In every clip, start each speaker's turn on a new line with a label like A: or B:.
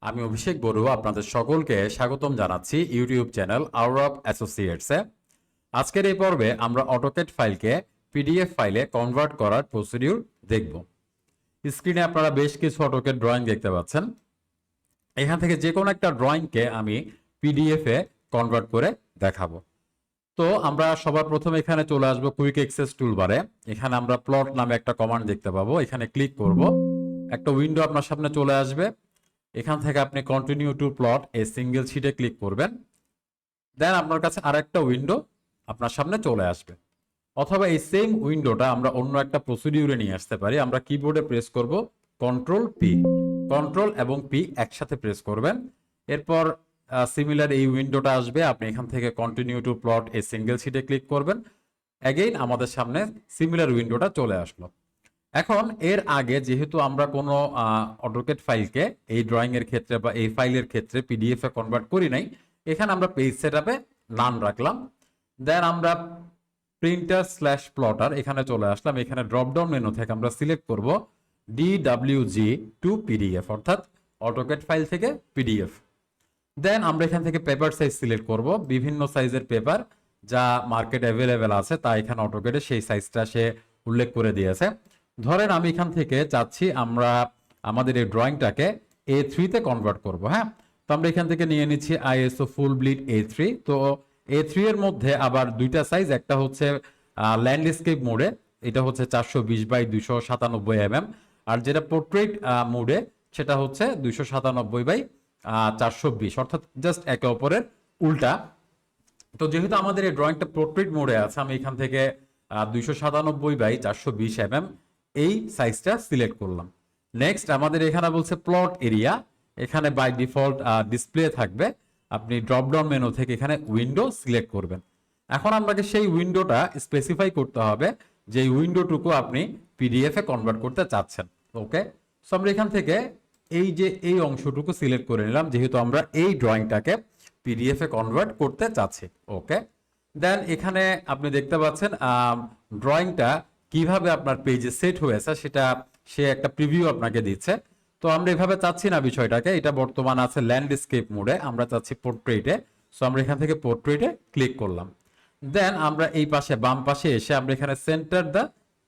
A: আমি অভিষেক বড়ুয়া আপনাদের সকলকে স্বাগতম জানাচ্ছি ইউটিউব চ্যানেল আউরাব অ্যাসোসিয়েটসে। আজকের এই পর্বে আমরা অটোক্যাড ফাইলকে পিডিএফ ফাইলে কনভার্ট করার প্রসিডিউর দেখব। স্ক্রিনে আপনারা বেশ কিছু অটোক্যাড ড্রয়িং দেখতে পাচ্ছেন। এখান থেকে যে কোনো একটা ড্রয়িংকে আমি পিডিএফ এ কনভার্ট করে দেখাবো। তো আমরা সবার প্রথমে এখানে চলে আসবো কুইক অ্যাক্সেস টুলবারে। এখানে আমরা প্লট নামে একটা কমান্ড দেখতে পাবো। এখানে ক্লিক করব, একটা উইন্ডো আপনার সামনে চলে আসবে। এখান থেকে আপনি continue to plot a single শিটে ক্লিক করবেন। দেন আপনার কাছে আরেকটা উইন্ডো আপনার সামনে চলে আসবে। অথবা এই সেম উইন্ডোটা আমরা অন্য একটা প্রসিডিউরে নিয়ে আসতে পারি। আমরা কিবোর্ডে প্রেস করব কন্ট্রোল পি, কন্ট্রোল এবং পি একসাথে প্রেস করবেন। এরপর সিমিলার এই উইন্ডোটা আসবে। আপনি এখান থেকে continue to plot a single শিটে ক্লিক করবেন। অ্যাগেইন আমাদের সামনে সিমিলার উইন্ডোটা চলে আসলো। এখন এর আগে যেহেতু আমরা কোনো অটোক্যাড ফাইলকে এই ড্রয়িং এর ক্ষেত্রে বা এই ফাইলের ক্ষেত্রে পিডিএফ এ কনভার্ট করি নাই, এখানে আমরা পেজ সেটআপে নান রাখলাম। দেন আমরা প্রিন্টার স্ল্যাশ প্লটার এখানে চলে আসলাম। এখানে ড্রপডাউন মেনু থেকে আমরা সিলেক্ট করব DWG টু পিডিএফ, অর্থাৎ অটোক্যাড ফাইল থেকে পিডিএফ। দেন আমরা এখান থেকে পেপার সাইজ সিলেক্ট করব। বিভিন্ন সাইজের পেপার যা মার্কেট অ্যাভেলেবেল আছে তা এখানে অটোক্যাডে সেই সাইজটা সে উল্লেখ করে দিয়েছে। ধরেন আমি এখান থেকে চাচ্ছি আমরা আমাদের এই ড্রয়িংটাকে A3 তে কনভার্ট করব। হ্যাঁ, তো আমরা এখান থেকে নিয়ে নিচ্ছি ISO ফুল ব্লিড A3। তো A3 এর মধ্যে আবার দুইটা সাইজ, একটা হচ্ছে ল্যান্ডস্কেপ মোডে, এটা হচ্ছে 420x297 আর যেটা পোর্ট্রেট মোডে সেটা হচ্ছে 297x420, অর্থাৎ জাস্ট একে অপরের উল্টা। তো যেহেতু আমাদের এই ড্রয়িংটা পোর্ট্রেট মোডে আছে, আমি এখান থেকে 297x420 এই সাইজটা সিলেক্ট করলাম। নেক্সট আমাদের এখানে বলছে প্লট এরিয়া, এখানে বাই ডিফল্ট ডিসপ্লে থাকবে। আপনি ড্রপডাউন মেনু থেকে এখানে উইন্ডো সিলেক্ট করবেন। এখন আপনাকে সেই উইন্ডোটা স্পেসিফাই করতে হবে যে উইন্ডোটুকু আপনি পিডিএফ এ কনভার্ট করতে চাচ্ছেন। ওকে, সো আমরা এখান থেকে এই অংশটুকু সিলেক্ট করে নিলাম, যেহেতু আমরা এই ড্রয়িংটাকে পিডিএফ এ কনভার্ট করতে চাচ্ছি। ওকে, দেন এখানে আপনি দেখতে পাচ্ছেন ড্রয়িংটা কিভাবে আপনার পেজে সেট হয়েছে সেটা সে একটা প্রিভিউ আপনাকে দিচ্ছে। তো আমরা এভাবে চাচ্ছি না বিষয়টাকে, এটা বর্তমান আছে ল্যান্ডস্কেপ মোডে, আমরা চাচ্ছি পোর্ট্রেটে। সো আমরা এখান থেকে পোর্ট্রেটে ক্লিক করলাম। দেন আমরা এই পাশে বাম পাশে এসে আমরা এখানে সেন্টার দ্য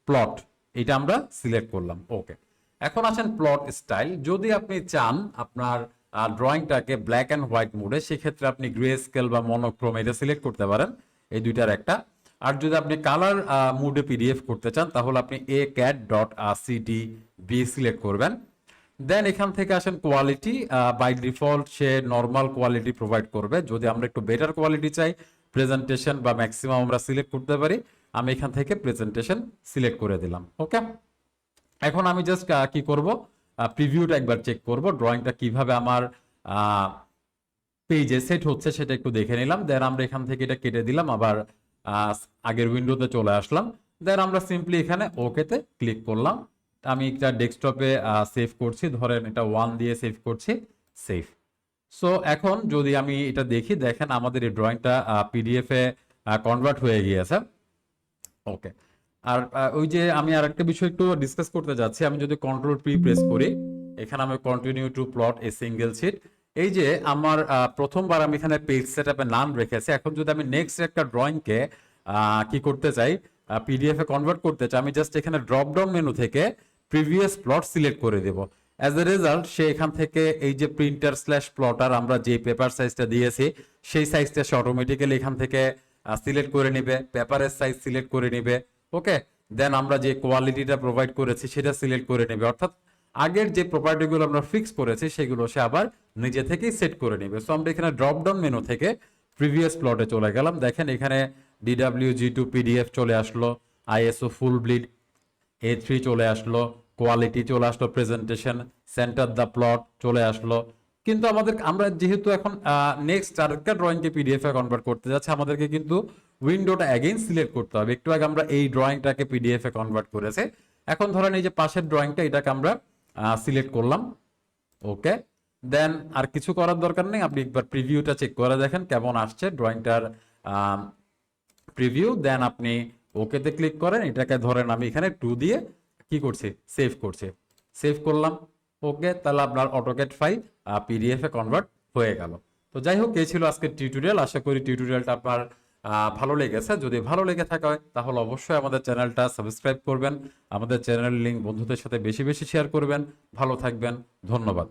A: প্লট এটা আমরা সিলেক্ট করলাম। ওকে, এখন আসেন প্লট স্টাইল। যদি আপনি চান আপনার ড্রয়িংটাকে ব্ল্যাক অ্যান্ড হোয়াইট মোডে, সেক্ষেত্রে আপনি গ্রে স্কেল বা মনোক্রোম এটা সিলেক্ট করতে পারেন, এই দুইটার একটা। আর যদি আপনি কালার মোডে পিডিএফ করতে চান তাহলে আপনি ACAD.CDB সিলেক্ট করবেন। দেন এখান থেকে আসেন কোয়ালিটি, বাই ডিফল্ট সে নর্মাল কোয়ালিটি প্রোভাইড করবে। যদি আমরা একটু বেটার কোয়ালিটি চাই, প্রেজেন্টেশন বা ম্যাক্সিমাম আমরা সিলেক্ট করতে পারি। আমি এখান থেকে প্রেজেন্টেশন সিলেক্ট করে দিলাম। ওকে, এখন আমি জাস্ট কি করব, প্রিভিউটা একবার চেক করব, ড্রয়িংটা কিভাবে আমার পেজে সেট হচ্ছে সেটা একটু দেখে নিলাম। দেন আমরা এখান থেকে এটা কেটে দিলাম, আবার আগের উইন্ডোতে চলে আসলাম। দেন আমরা সিম্পলি এখানে ওকেতে ক্লিক করলাম। আমি এটা ডেস্কটপে সেভ করছি, ধরেন এটা 1 দিয়ে সেভ করছি, সেভ। সো এখন যদি আমি এটা দেখি, দেখেন আমাদের এই ড্রয়িংটা পিডিএফ এ কনভার্ট হয়ে গিয়েছে। ওকে, আর ওই যে আমি আরেকটা বিষয় একটু ডিসকাস করতে যাচ্ছি। আমি যদি কন্ট্রোল পি প্রেস করি, এখানে আমি continue to plot a single sheet, এই যে আমার প্রথমবার আমি এখানে পেজ সেটআপে নাম রেখেছি। এখন যদি আমি নেক্সট একটা ড্রয়িংকে কি করতে চাই, পিডিএফ এ কনভার্ট করতে চাই, আমি জাস্ট এখানে ড্রপডাউন মেনু থেকে প্রিভিয়াস প্লট সিলেক্ট করে দেব। অ্যাজ এ রেজাল্ট সে এখান থেকে এই যে প্রিন্টার স্ল্যাশ প্লটার আমরা যে পেপার সাইজটা দিয়েছি সেই সাইজটা সে অটোমেটিক্যালি এখান থেকে সিলেক্ট করে নেবে, পেপারের সাইজ সিলেক্ট করে নেবে। ওকে, দেন আমরা যে কোয়ালিটিটা প্রোভাইড করেছি সেটা সিলেক্ট করে নেবে, অর্থাৎ আগের যে প্রপার্টিগুলো আমরা ফিক্স করেছি সেগুলো সে আবার নিজে থেকেই সেট করে নেবে। সো আমরা এখানে ড্রপডাউন মেনু থেকে প্রিভিয়াস প্লটে চলে গেলাম। দেখেন এখানে DWG টু পিডিএফ চলে আসলো, ISO ফুল ব্লিড A3 চলে আসলো, কোয়ালিটি চলে আসলো, প্রেজেন্টেশন, সেন্টার দ্য প্লট চলে আসলো। কিন্তু আমরা যেহেতু এখন নেক্সট আরেকটা ড্রয়িংকে পিডিএফ এ কনভার্ট করতে যাচ্ছি, আমাদেরকে কিন্তু উইন্ডোটা অ্যাগেইন সিলেক্ট করতে হবে। একটু আগে আমরা এই ড্রয়িংটাকে পিডিএফ এ কনভার্ট করেছে। এখন ধরেন এই যে পাশের ড্রয়িংটা, এটাকে আমরা সিলেক্ট করলাম। ওকে, দেন আর কিছু করার দরকার নেই, আপনি একবার প্রিভিউটা চেক করে দেখেন কেমন আসছে ড্রয়িংটার প্রিভিউ। দেন আপনি ওকেতে ক্লিক করেন। এটাকে ধরেন আমি এখানে 2 দিয়ে কি করছি, সেভ করছি, সেভ করলাম। ওকে, তাহলে আপনার অটোক্যাড ফাইল পিডিএফ এ কনভার্ট হয়ে গেল। তো যাই হোক, এই ছিল আজকের টিউটোরিয়াল। আশা করি টিউটোরিয়ালটা আপনার ভালো লেগেছে। যদি ভালো লেগে থাকে তাহলে অবশ্যই আমাদের চ্যানেলটা সাবস্ক্রাইব করবেন, আমাদের চ্যানেলের লিঙ্ক বন্ধুদের সাথে বেশি বেশি শেয়ার করবেন। ভালো থাকবেন, ধন্যবাদ।